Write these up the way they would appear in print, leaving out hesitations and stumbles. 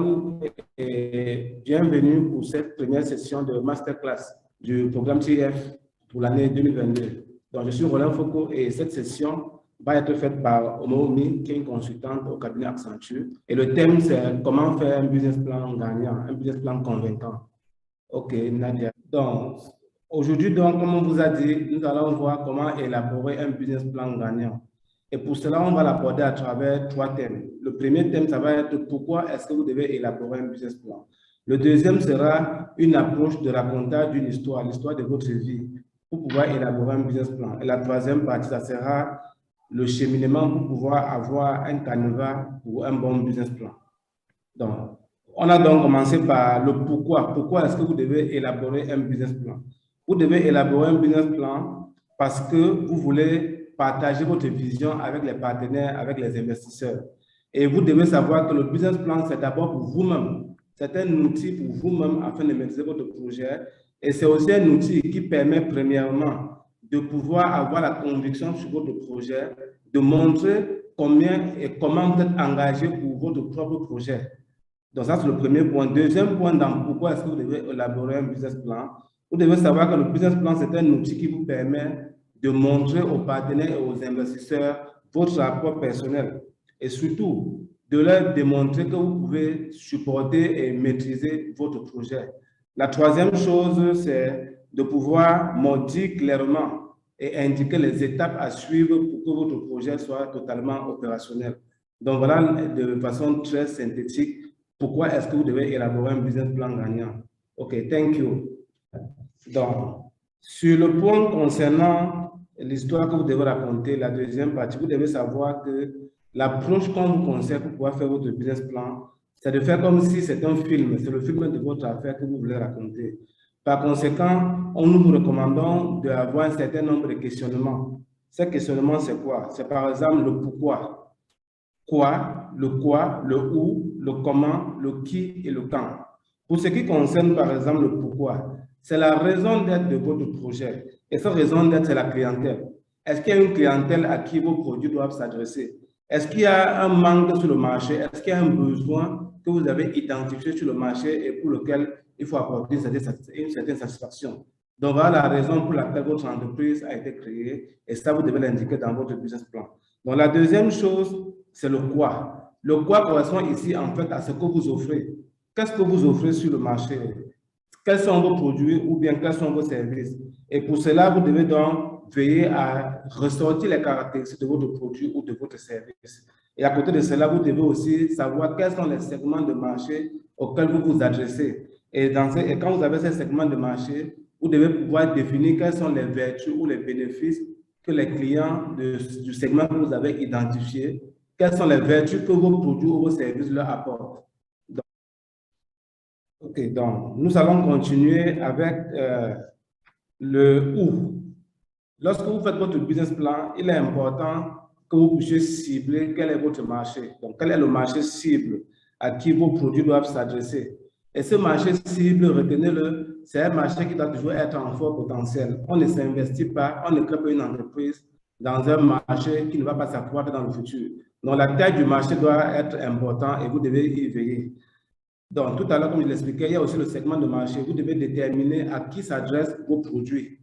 Welcome et bienvenue pour cette première session de masterclass du programme TF pour l'année 2022. Donc, je suis Roland Foucault et cette session va être faite par Omoumi, qui est une consultante au cabinet Accenture. Et le thème, c'est comment faire un business plan gagnant, un business plan convaincant. Ok, Nadia. Donc, aujourd'hui, comme on vous a dit, nous allons voir comment élaborer un business plan gagnant. Et pour cela, on va l'aborder à travers 3 thèmes. Le premier thème, ça va être pourquoi est-ce que vous devez élaborer un business plan. Le deuxième sera une approche de racontage d'une histoire, l'histoire de votre vie, pour pouvoir élaborer un business plan. Et la troisième partie, ça sera le cheminement pour pouvoir avoir un canevas pour un bon business plan. Donc, on a donc commencé par le pourquoi. Pourquoi est-ce que vous devez élaborer un business plan? Vous devez élaborer un business plan parce que vous voulez partager votre vision avec les partenaires, avec les investisseurs. Et vous devez savoir que le business plan, c'est d'abord pour vous-même. C'est un outil pour vous-même afin de maîtriser votre projet. Et c'est aussi un outil qui permet premièrement de pouvoir avoir la conviction sur votre projet, de montrer combien et comment vous êtes engagé pour votre propre projet. Donc ça, c'est le premier point. Deuxième point, dans pourquoi est-ce que vous devez élaborer un business plan? Vous devez savoir que le business plan, c'est un outil qui vous permet de montrer aux partenaires et aux investisseurs votre rapport personnel et surtout de leur démontrer que vous pouvez supporter et maîtriser votre projet. La troisième chose, c'est de pouvoir montrer clairement et indiquer les étapes à suivre pour que votre projet soit totalement opérationnel. Donc voilà, de façon très synthétique, pourquoi est-ce que vous devez élaborer un business plan gagnant? OK, thank you. Donc, sur le point concernant l'histoire que vous devez raconter, la deuxième partie, vous devez savoir que l'approche qu'on vous conseille pour pouvoir faire votre business plan, c'est de faire comme si c'était un film, c'est le film de votre affaire que vous voulez raconter. Par conséquent, nous vous recommandons d'avoir un certain nombre de questionnements. Ces questionnements, c'est quoi? C'est par exemple le pourquoi. Quoi, le où, le comment, le qui et le quand. Pour ce qui concerne par exemple le pourquoi, c'est la raison d'être de votre projet. Et cette raison d'être, c'est la clientèle. Est-ce qu'il y a une clientèle à qui vos produits doivent s'adresser? Est-ce qu'il y a un manque sur le marché? Est-ce qu'il y a un besoin que vous avez identifié sur le marché et pour lequel il faut apporter une certaine satisfaction? Donc voilà la raison pour laquelle votre entreprise a été créée et ça, vous devez l'indiquer dans votre business plan. Donc la deuxième chose, c'est le quoi. Le quoi correspond ici en fait à ce que vous offrez. Qu'est-ce que vous offrez sur le marché? Quels sont vos produits ou bien quels sont vos services? Et pour cela, vous devez donc veiller à ressortir les caractéristiques de votre produit ou de votre service. Et à côté de cela, vous devez aussi savoir quels sont les segments de marché auxquels vous vous adressez. Et quand vous avez ces segments de marché, vous devez pouvoir définir quelles sont les vertus ou les bénéfices que les clients du segment que vous avez identifié, quelles sont les vertus que vos produits ou vos services leur apportent. Donc, nous allons continuer avec le où. Lorsque vous faites votre business plan, il est important que vous puissiez cibler quel est votre marché. Donc, quel est le marché cible à qui vos produits doivent s'adresser. Et ce marché cible, retenez-le, c'est un marché qui doit toujours être en fort potentiel. On ne s'investit pas, on ne crée pas une entreprise dans un marché qui ne va pas s'accroître dans le futur. Donc, la taille du marché doit être importante et vous devez y veiller. Donc, tout à l'heure, comme je l'expliquais, il y a aussi le segment de marché. Vous devez déterminer à qui s'adressent vos produits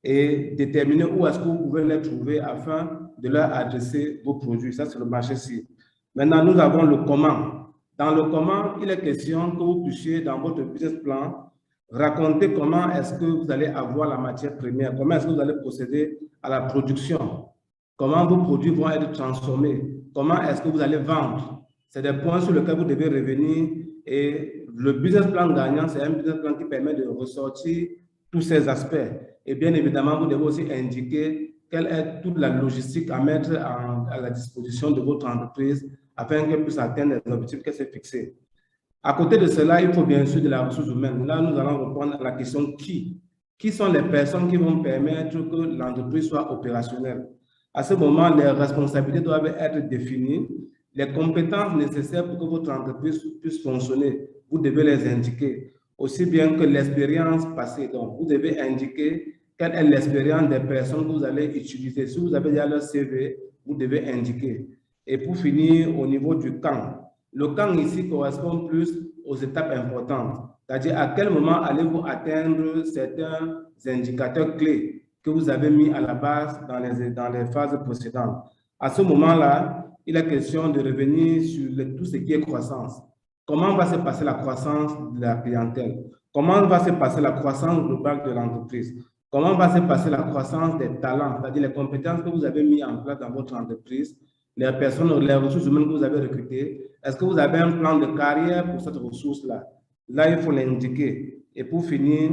et déterminer où est-ce que vous pouvez les trouver afin de leur adresser vos produits. Ça, c'est le marché cible. Maintenant, nous avons le comment. Dans le comment, il est question que vous puissiez, dans votre business plan, raconter comment est-ce que vous allez avoir la matière première, comment est-ce que vous allez procéder à la production, comment vos produits vont être transformés, comment est-ce que vous allez vendre. C'est des points sur lesquels vous devez revenir et le business plan gagnant, c'est un business plan qui permet de ressortir tous ces aspects. Et bien évidemment, vous devez aussi indiquer quelle est toute la logistique à mettre à la disposition de votre entreprise afin qu'elle puisse atteindre les objectifs qu'elle s'est fixés. À côté de cela, il faut bien sûr de la ressource humaine. Là, nous allons répondre à la question qui. Qui sont les personnes qui vont permettre que l'entreprise soit opérationnelle? À ce moment, les responsabilités doivent être définies. Les compétences nécessaires pour que votre entreprise puisse fonctionner, vous devez les indiquer. Aussi bien que l'expérience passée. Donc, vous devez indiquer quelle est l'expérience des personnes que vous allez utiliser. Si vous avez déjà leur CV, vous devez indiquer. Et pour finir, au niveau du quand, Le quand ici correspond plus aux étapes importantes, c'est-à-dire à quel moment allez-vous atteindre certains indicateurs clés que vous avez mis à la base dans les phases précédentes. À ce moment-là, il est question de revenir sur tout ce qui est croissance. Comment va se passer la croissance de la clientèle? Comment va se passer la croissance globale de l'entreprise? Comment va se passer la croissance des talents, c'est-à-dire les compétences que vous avez mis en place dans votre entreprise, les personnes, les ressources humaines que vous avez recrutées? Est-ce que vous avez un plan de carrière pour cette ressource-là? Là, il faut l'indiquer. Et pour finir,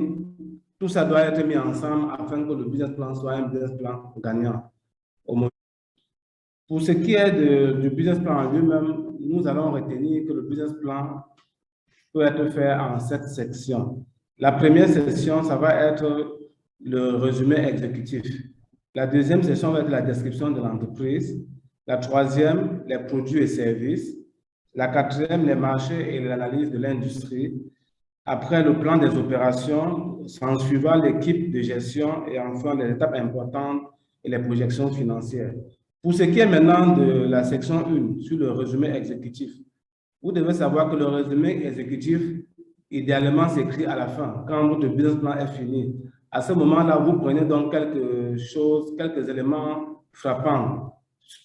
tout ça doit être mis ensemble afin que le business plan soit un business plan gagnant. Pour ce qui est du business plan en lui-même, nous allons retenir que le business plan peut être fait en 7 sections. La première section, ça va être le résumé exécutif. La deuxième section va être la description de l'entreprise. La troisième, les produits et services. La quatrième, les marchés et l'analyse de l'industrie. Après, le plan des opérations, s'en suivra l'équipe de gestion et enfin les étapes importantes et les projections financières. Pour ce qui est maintenant de la section 1, sur le résumé exécutif, vous devez savoir que le résumé exécutif, idéalement, s'écrit à la fin, quand votre business plan est fini. À ce moment-là, vous prenez donc quelques éléments frappants.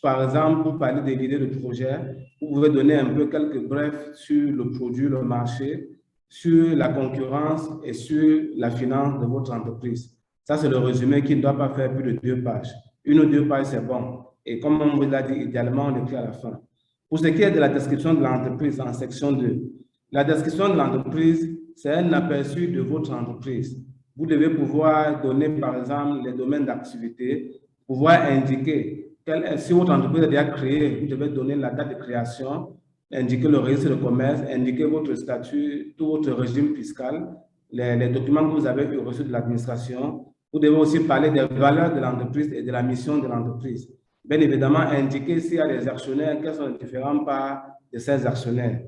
Par exemple, vous parlez des idées de projet, vous pouvez donner un peu quelques brefs sur le produit, le marché, sur la concurrence et sur la finance de votre entreprise. Ça, c'est le résumé qui ne doit pas faire plus de 2 pages. 1 ou 2 pages, c'est bon. Et comme on vous l'a dit, idéalement, on l'écrit à la fin. Pour ce qui est de la description de l'entreprise en section 2, la description de l'entreprise, c'est un aperçu de votre entreprise. Vous devez pouvoir donner, par exemple, les domaines d'activité, pouvoir indiquer, si votre entreprise est déjà créée, vous devez donner la date de création, indiquer le registre de commerce, indiquer votre statut, tout votre régime fiscal, les documents que vous avez reçus de l'administration. Vous devez aussi parler des valeurs de l'entreprise et de la mission de l'entreprise. Bien évidemment, indiquer s'il y a des actionnaires, quelles sont les différentes parts de ces actionnaires.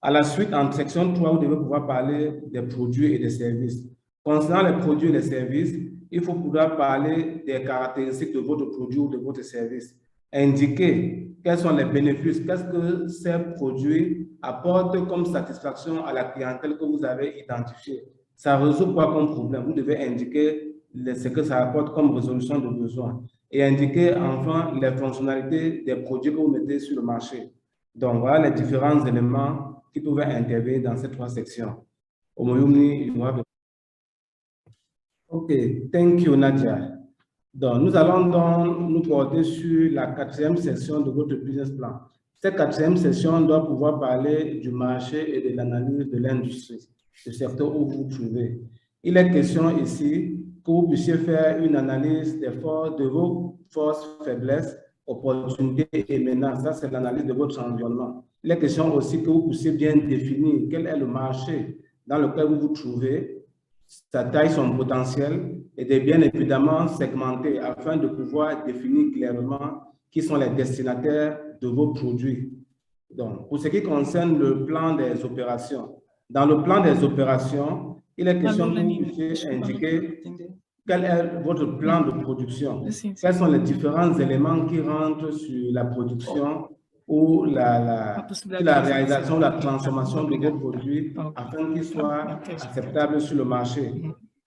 À la suite, en section 3, vous devez pouvoir parler des produits et des services. Concernant les produits et les services, il faut pouvoir parler des caractéristiques de votre produit ou de votre service. Indiquer quels sont les bénéfices, qu'est-ce que ces produits apportent comme satisfaction à la clientèle que vous avez identifiée. Ça résout quoi comme problème? Vous devez indiquer ce que ça apporte comme résolution de besoin et indiquer enfin les fonctionnalités des produits que vous mettez sur le marché. Donc, voilà les différents éléments qui pouvaient intervenir dans ces 3 sections. OK, thank you, Nadia. Donc, nous allons donc nous porter sur la 4e section de votre business plan. Cette 4e section doit pouvoir parler du marché et de l'analyse de l'industrie, du secteur où vous vous trouvez. Il est question ici que vous puissiez faire une analyse de vos forces, faiblesses, opportunités et menaces. Ça, c'est l'analyse de votre environnement. Il est question aussi que vous puissiez bien définir quel est le marché dans lequel vous vous trouvez, sa taille, son potentiel, et de bien évidemment segmenter afin de pouvoir définir clairement qui sont les destinataires de vos produits. Donc, pour ce qui concerne le plan des opérations, dans le plan des opérations, il est question que vous puissiez indiquer quel est votre plan de production, quels sont les différents éléments qui rentrent sur la production ou la réalisation, la transformation de vos produits afin qu'ils soient acceptables sur le marché.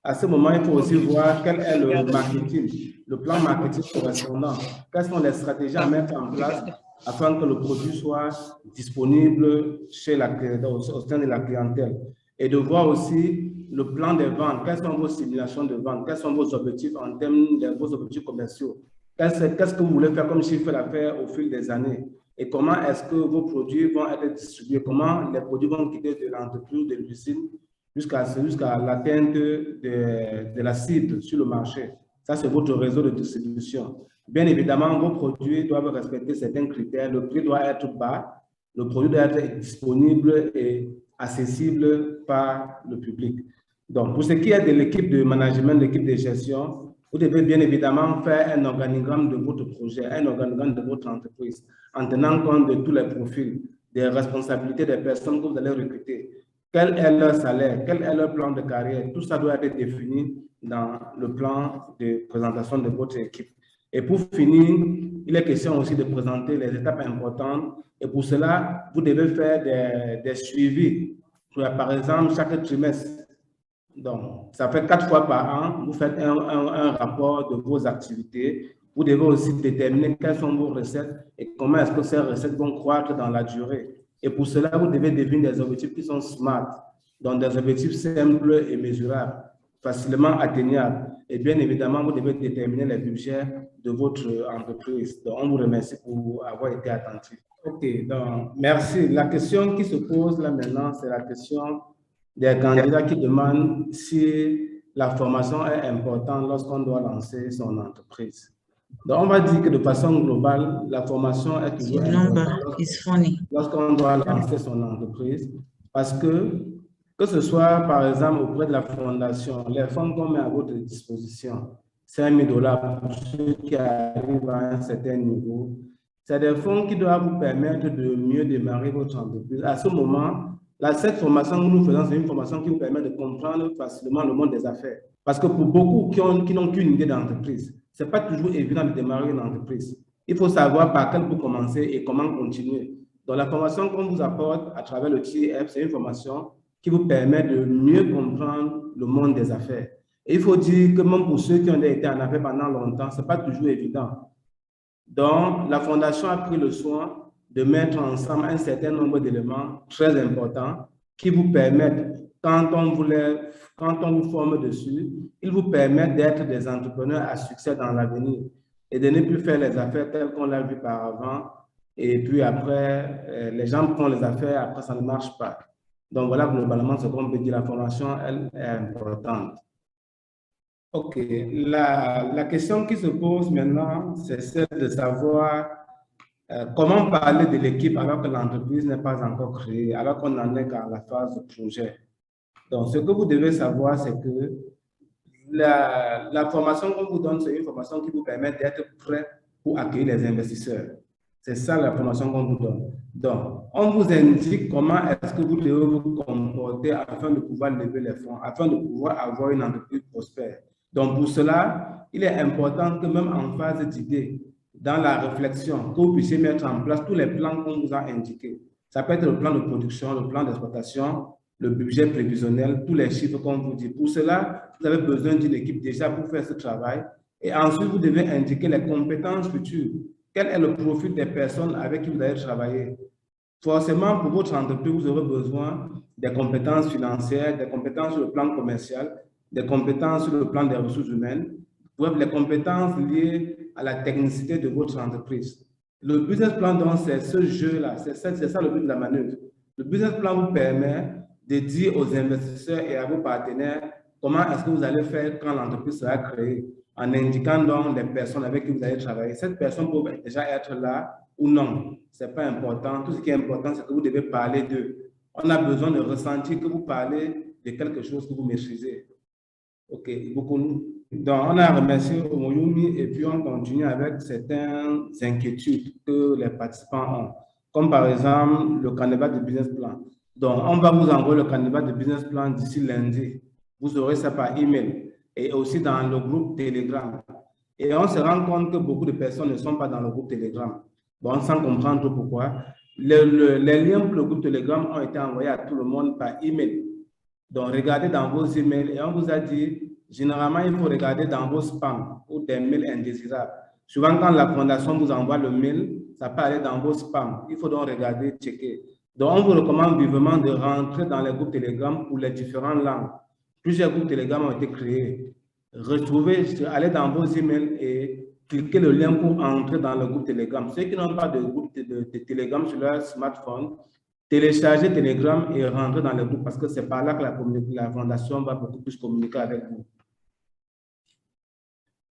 À ce moment, il faut aussi voir quel est le marketing, le plan marketing correspondant, quelles sont les stratégies à mettre en place afin que le produit soit disponible au sein de la clientèle. Et de voir aussi le plan de vente, quelles sont vos simulations de vente, quels sont vos objectifs en termes de vos objectifs commerciaux, qu'est-ce que vous voulez faire comme chiffre d'affaires au fil des années et comment est-ce que vos produits vont être distribués, comment les produits vont quitter de l'entreprise, de l'usine jusqu'à l'atteinte de la cible sur le marché. Ça, c'est votre réseau de distribution. Bien évidemment, vos produits doivent respecter certains critères. Le prix doit être bas, le produit doit être disponible et accessible par le public. Donc, pour ce qui est de l'équipe de management, de l'équipe de gestion, vous devez bien évidemment faire un organigramme de votre projet, un organigramme de votre entreprise, en tenant compte de tous les profils, des responsabilités des personnes que vous allez recruter. Quel est leur salaire? Quel est leur plan de carrière? Tout ça doit être défini dans le plan de présentation de votre équipe. Et pour finir, il est question aussi de présenter les étapes importantes. Et pour cela, vous devez faire des suivis. Par exemple, chaque trimestre. Donc, ça fait 4 fois par an, vous faites un rapport de vos activités. Vous devez aussi déterminer quelles sont vos recettes et comment est-ce que ces recettes vont croître dans la durée. Et pour cela, vous devez définir des objectifs qui sont SMART, donc des objectifs simples et mesurables, facilement atteignables. Et bien évidemment, vous devez déterminer les budgets de votre entreprise. Donc, on vous remercie pour avoir été attentif. OK, donc merci. La question qui se pose là maintenant, c'est la question des candidats qui demandent si la formation est importante lorsqu'on doit lancer son entreprise. Donc, on va dire que de façon globale, la formation est toujours importante lorsqu'on doit lancer son entreprise parce que ce soit par exemple auprès de la fondation, les fonds qu'on met à votre disposition, $5 000 pour ceux qui arrivent à un certain niveau, c'est des fonds qui doivent vous permettre de mieux démarrer votre entreprise. À ce moment, cette formation que nous faisons, c'est une formation qui vous permet de comprendre facilement le monde des affaires. Parce que pour beaucoup qui n'ont qu'une idée d'entreprise, ce n'est pas toujours évident de démarrer une entreprise. Il faut savoir par quel bout commencer et comment continuer. Donc, la formation qu'on vous apporte à travers le TIF, c'est une formation qui vous permet de mieux comprendre le monde des affaires. Et il faut dire que même pour ceux qui ont été en affaires pendant longtemps, ce n'est pas toujours évident. Donc, la Fondation a pris le soin de mettre ensemble un certain nombre d'éléments très importants qui vous permettent, quand on vous forme dessus, ils vous permettent d'être des entrepreneurs à succès dans l'avenir et de ne plus faire les affaires telles qu'on l'a vu par avant. Et puis après, les gens font les affaires, après ça ne marche pas. Donc voilà globalement ce qu'on peut dire, la formation, elle est importante. OK. La question qui se pose maintenant, c'est celle de savoir comment parler de l'équipe alors que l'entreprise n'est pas encore créée, alors qu'on n'en est qu'à la phase de projet. Donc, ce que vous devez savoir, c'est que la formation qu'on vous donne, c'est une formation qui vous permet d'être prêt pour accueillir les investisseurs. C'est ça la formation qu'on vous donne. Donc, on vous indique comment est-ce que vous devez vous comporter afin de pouvoir lever les fonds, afin de pouvoir avoir une entreprise prospère. Donc, pour cela, il est important que même en phase d'idée, dans la réflexion, que vous puissiez mettre en place tous les plans qu'on vous a indiqués. Ça peut être le plan de production, le plan d'exploitation, le budget prévisionnel, tous les chiffres qu'on vous dit. Pour cela, vous avez besoin d'une équipe déjà pour faire ce travail. Et ensuite, vous devez indiquer les compétences futures. Quel est le profil des personnes avec qui vous allez travailler? Forcément, pour votre entreprise, vous aurez besoin des compétences financières, des compétences sur le plan commercial, des compétences sur le plan des ressources humaines, bref, les compétences liées à la technicité de votre entreprise. Le business plan, donc, c'est ce jeu-là, c'est ça le but de la manœuvre. Le business plan vous permet de dire aux investisseurs et à vos partenaires comment est-ce que vous allez faire quand l'entreprise sera créée, en indiquant donc les personnes avec qui vous allez travailler. Cette personne peut déjà être là ou non. Ce n'est pas important. Tout ce qui est important, c'est que vous devez parler d'eux. On a besoin de ressentir que vous parlez de quelque chose que vous maîtrisez. OK, beaucoup. Donc, on a remercié Omoyumi et puis on continue avec certaines inquiétudes que les participants ont, comme par exemple le canevas de business plan. Donc, on va vous envoyer le canevas de business plan d'ici lundi. Vous aurez ça par email et aussi dans le groupe Telegram. Et on se rend compte que beaucoup de personnes ne sont pas dans le groupe Telegram. Bon, sans comprendre pourquoi. Les liens pour le groupe Telegram ont été envoyés à tout le monde par email. Donc, regardez dans vos emails et on vous a dit, généralement, il faut regarder dans vos spams ou des mails indésirables. Souvent, quand la fondation vous envoie le mail, ça peut aller dans vos spams. Il faut donc regarder, checker. Donc, on vous recommande vivement de rentrer dans les groupes Telegram pour les différentes langues. Plusieurs groupes Telegram ont été créés. Allez dans vos emails et cliquez le lien pour entrer dans le groupe Telegram. Ceux qui n'ont pas de groupe de Telegram sur leur smartphone, téléchargez Telegram et rentrez dans le groupe parce que c'est par là que la fondation va beaucoup plus communiquer avec vous.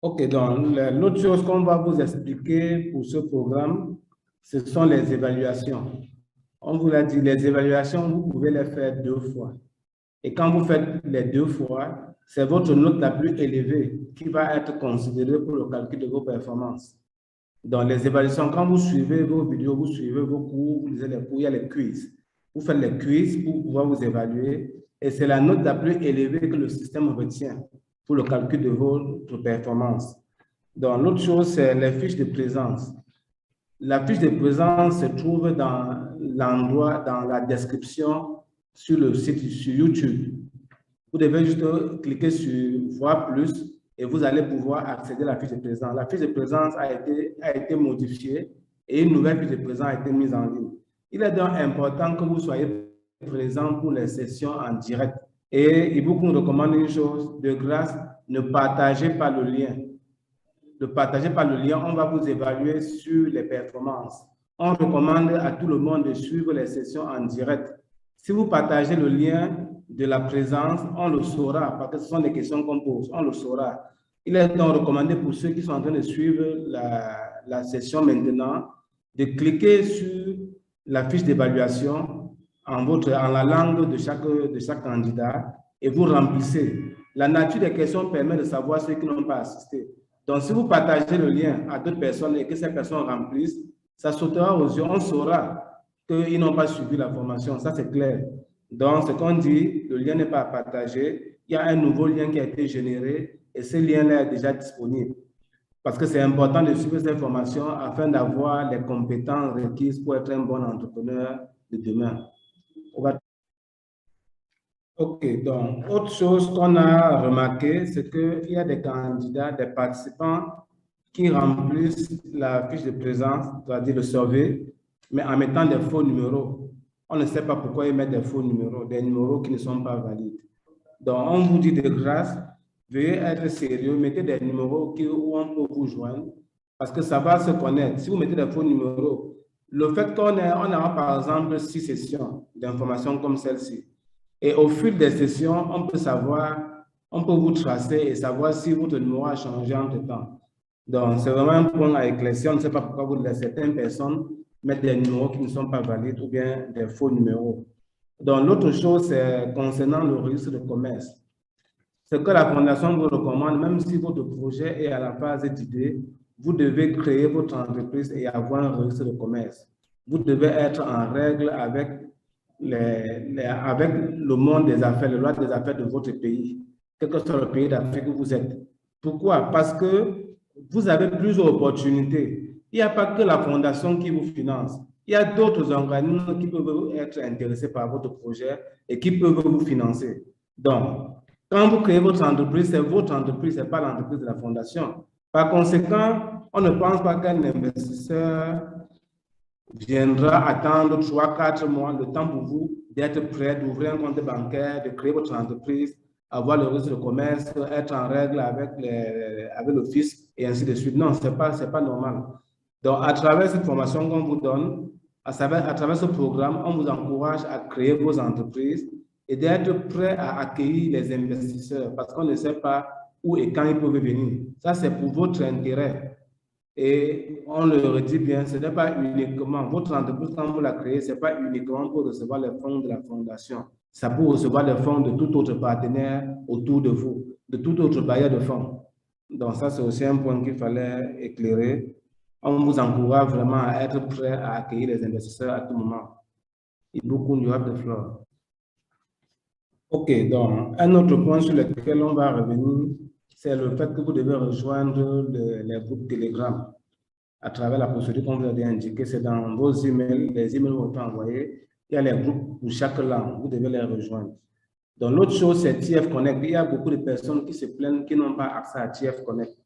OK, donc l'autre chose qu'on va vous expliquer pour ce programme, ce sont les évaluations. On vous l'a dit, les évaluations, vous pouvez les faire 2 fois. Et quand vous faites les 2 fois, c'est votre note la plus élevée qui va être considérée pour le calcul de vos performances. Dans les évaluations, quand vous suivez vos vidéos, vous suivez vos cours, vous lisez les cours, il y a les quiz. Vous faites les quiz pour pouvoir vous évaluer et c'est la note la plus élevée que le système retient pour le calcul de votre performance. Donc, l'autre chose, c'est les fiches de présence. La fiche de présence se trouve dans l'endroit, dans la description sur le site, sur YouTube. Vous devez juste cliquer sur Voir plus et vous allez pouvoir accéder à la fiche de présence. La fiche de présence a été modifiée et une nouvelle fiche de présence a été mise en ligne. Il est donc important que vous soyez présent pour les sessions en direct. Et il vous recommande une chose, de grâce, ne partagez pas le lien. Ne partagez pas le lien, on va vous évaluer sur les performances. On recommande à tout le monde de suivre les sessions en direct. Si vous partagez le lien de la présence, on le saura, parce que ce sont des questions qu'on pose, on le saura. Il est donc recommandé pour ceux qui sont en train de suivre la session maintenant, de cliquer sur la fiche d'évaluation en la langue de chaque candidat et vous remplissez. La nature des questions permet de savoir ceux qui n'ont pas assisté. Donc, si vous partagez le lien à d'autres personnes et que ces personnes remplissent, ça sautera aux yeux, on saura qu'ils n'ont pas suivi la formation, ça c'est clair. Donc, ce qu'on dit, le lien n'est pas à partager, il y a un nouveau lien qui a été généré et ce lien-là est déjà disponible. Parce que c'est important de suivre ces formations afin d'avoir les compétences requises pour être un bon entrepreneur de demain. OK, donc, autre chose qu'on a remarqué, c'est qu'il y a des candidats, des participants qui remplissent la fiche de présence, c'est-à-dire le survey, mais en mettant des faux numéros. On ne sait pas pourquoi ils mettent des faux numéros, des numéros qui ne sont pas valides. Donc, on vous dit de grâce, veuillez être sérieux, mettez des numéros où on peut vous joindre, parce que ça va se connaître. Si vous mettez des faux numéros, le fait qu'on a par exemple 6 sessions d'informations comme celle-ci, et au fil des sessions, on peut savoir, on peut vous tracer et savoir si votre numéro a changé entre temps. Donc, c'est vraiment un point à éclaircir. On ne sait pas pourquoi certaines personnes mettent des numéros qui ne sont pas valides ou bien des faux numéros. Donc, l'autre chose, c'est concernant le registre de commerce. Ce que la Fondation vous recommande, même si votre projet est à la phase d'idée, vous devez créer votre entreprise et avoir un registre de commerce. Vous devez être en règle avec le monde des affaires, le loi des affaires de votre pays, quel que soit le pays d'Afrique où vous êtes. Pourquoi? Parce que vous avez plusieurs opportunités. Il n'y a pas que la fondation qui vous finance. Il y a d'autres organismes qui peuvent être intéressés par votre projet et qui peuvent vous financer. Donc, quand vous créez votre entreprise, c'est votre entreprise, ce n'est pas l'entreprise de la fondation. Par conséquent, on ne pense pas qu'un investisseur viendra attendre 3-4 mois, le temps pour vous d'être prêt, d'ouvrir un compte bancaire, de créer votre entreprise, avoir le registre de commerce, être en règle avec le fisc et ainsi de suite. Non, ce n'est pas normal. Donc, à travers cette formation qu'on vous donne, à travers ce programme, on vous encourage à créer vos entreprises et d'être prêt à accueillir les investisseurs parce qu'on ne sait pas où et quand ils peuvent venir. Ça, c'est pour votre intérêt. Et on le redit bien, ce n'est pas uniquement, votre entreprise, quand vous la créez, ce n'est pas uniquement pour recevoir les fonds de la fondation. Ça peut recevoir les fonds de tout autre partenaire autour de vous, de tout autre bailleur de fonds. Donc ça, c'est aussi un point qu'il fallait éclairer. On vous encourage vraiment à être prêt à accueillir les investisseurs à tout moment. Beaucoup you have the floor. OK, donc un autre point sur lequel on va revenir, c'est le fait que vous devez rejoindre les groupes Telegram à travers la procédure qu'on vous a indiquée. C'est dans vos emails, les emails que vous pouvez envoyer. Il y a les groupes pour chaque langue, vous devez les rejoindre. Donc, l'autre chose, c'est TF Connect. Il y a beaucoup de personnes qui se plaignent qui n'ont pas accès à TF Connect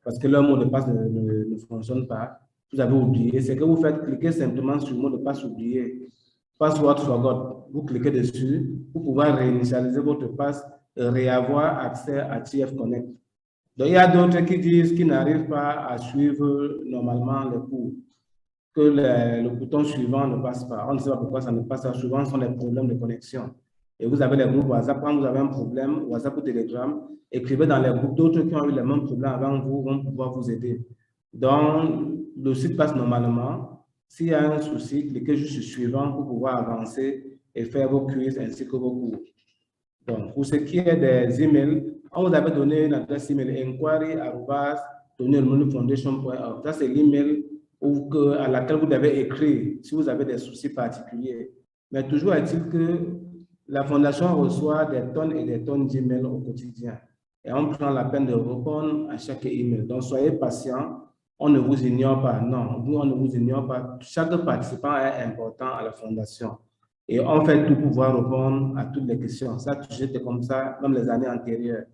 parce que leur mot de passe ne fonctionne pas. Vous avez oublié. C'est que vous faites cliquer simplement sur le mot de passe oublié. Password forgot. Vous cliquez dessus pour pouvoir réinitialiser votre passe et réavoir accès à TF Connect. Donc, il y a d'autres qui disent qu'ils n'arrivent pas à suivre normalement les cours, que le bouton suivant ne passe pas. On ne sait pas pourquoi ça ne passe pas. Souvent, ce sont des problèmes de connexion. Et vous avez les groupes WhatsApp. Quand vous avez un problème, WhatsApp ou Telegram, écrivez dans les groupes. D'autres qui ont eu les mêmes problèmes avant vous vont pouvoir vous aider. Donc, le site passe normalement. S'il y a un souci, cliquez juste sur suivant pour pouvoir avancer et faire vos quiz ainsi que vos cours. Donc, pour ce qui est des emails, on vous avait donné une adresse email inquiry@tonyelmonifoundation.org. Ça, c'est l'email à laquelle vous devez écrire si vous avez des soucis particuliers. Mais toujours est-il que la Fondation reçoit des tonnes et des tonnes d'emails au quotidien. et on prend la peine de répondre à chaque email. Donc, soyez patient. On ne vous ignore pas. Non, on ne vous ignore pas. Chaque participant est important à la fondation. Et on fait tout pour pouvoir répondre à toutes les questions. Ça a toujours été comme ça, même les années antérieures.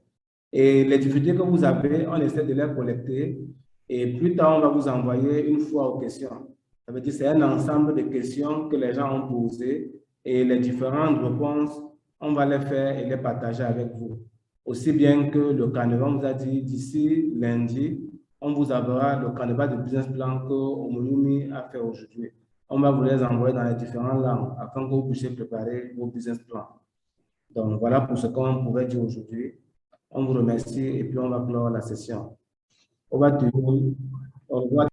Et les difficultés que vous avez, on essaie de les collecter. Et plus tard, on va vous envoyer une fois aux questions. Ça veut dire que c'est un ensemble de questions que les gens ont posées. Et les différentes réponses, on va les faire et les partager avec vous. Aussi bien que le canevas vous a dit, d'ici lundi, on vous enverra le canevas de business plan que Omolumi a fait aujourd'hui. On va vous les envoyer dans les différentes langues afin que vous puissiez préparer vos business plans. Donc, voilà pour ce qu'on pouvait dire aujourd'hui. On vous remercie et puis on va clore la session. Au revoir.